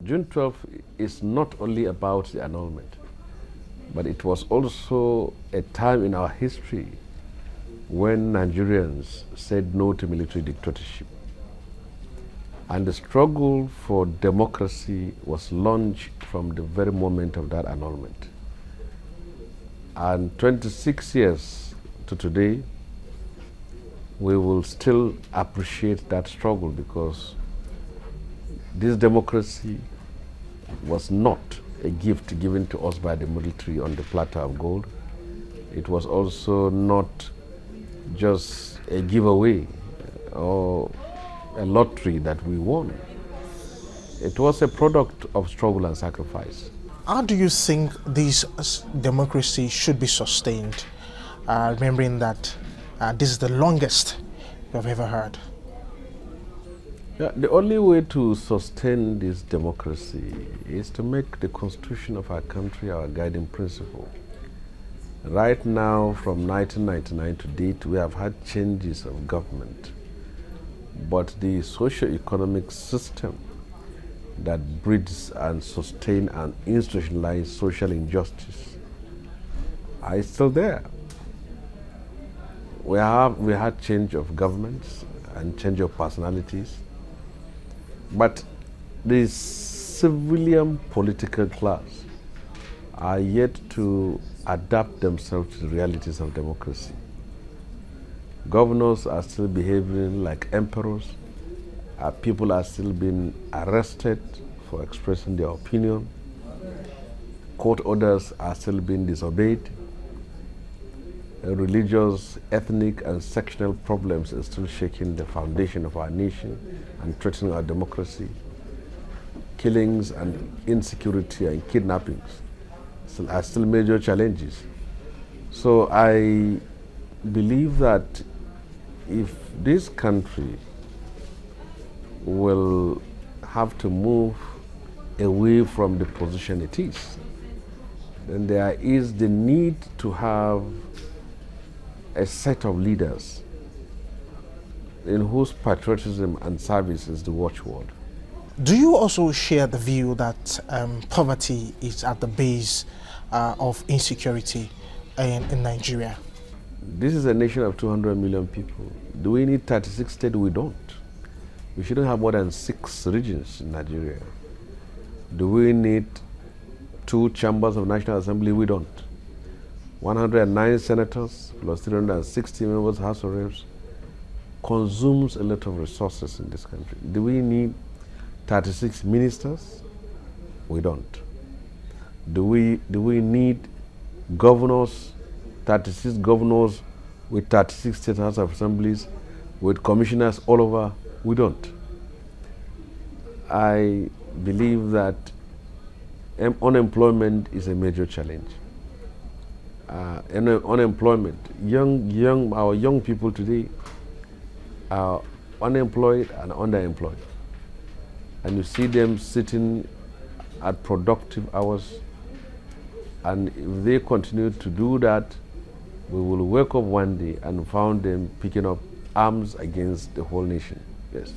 June 12th is not only about the annulment, but it was also a time in our history when Nigerians said no to military dictatorship. And the struggle for democracy was launched from the very moment of that annulment. And 26 years to today, we will still appreciate that struggle, because this democracy was not a gift given to us by the military on the platter of gold. It was also not just a giveaway or a lottery that we won. It was a product of struggle and sacrifice. How do you think this democracy should be sustained, remembering that this is the longest you've ever heard? Yeah, the only way to sustain this democracy is to make the constitution of our country our guiding principle. Right now, from 1999 to date, we have had changes of government, but the socio-economic system that breeds and sustains and institutionalizes social injustice is still there. We had change of governments and change of personalities, but the civilian political class are yet to adapt themselves to the realities of democracy. Governors are still behaving like emperors. People are still being arrested for expressing their opinion. Court orders are still being disobeyed. Religious, ethnic, and sectional problems are still shaking the foundation of our nation and threatening our democracy. Killings and insecurity and kidnappings are still major challenges. So I believe that if this country will have to move away from the position it is, then there is the need to have a set of leaders in whose patriotism and service is the watchword. Do you also share the view that poverty is at the base of insecurity in Nigeria? This is a nation of 200 million people. Do we need 36 states? We don't. We shouldn't have more than 6 regions in Nigeria. Do we need 2 chambers of National Assembly? We don't. 109 senators plus 360 members of the House of Reps consumes a lot of resources in this country. Do we need 36 ministers? We don't. Do we need governors, 36 governors with 36 state House of Assemblies, with commissioners all over? We don't. I believe that unemployment is a major challenge. Unemployment, our young people today are unemployed and underemployed. And you see them sitting at productive hours, and if they continue to do that, we will wake up one day and find them picking up arms against the whole nation. Yes.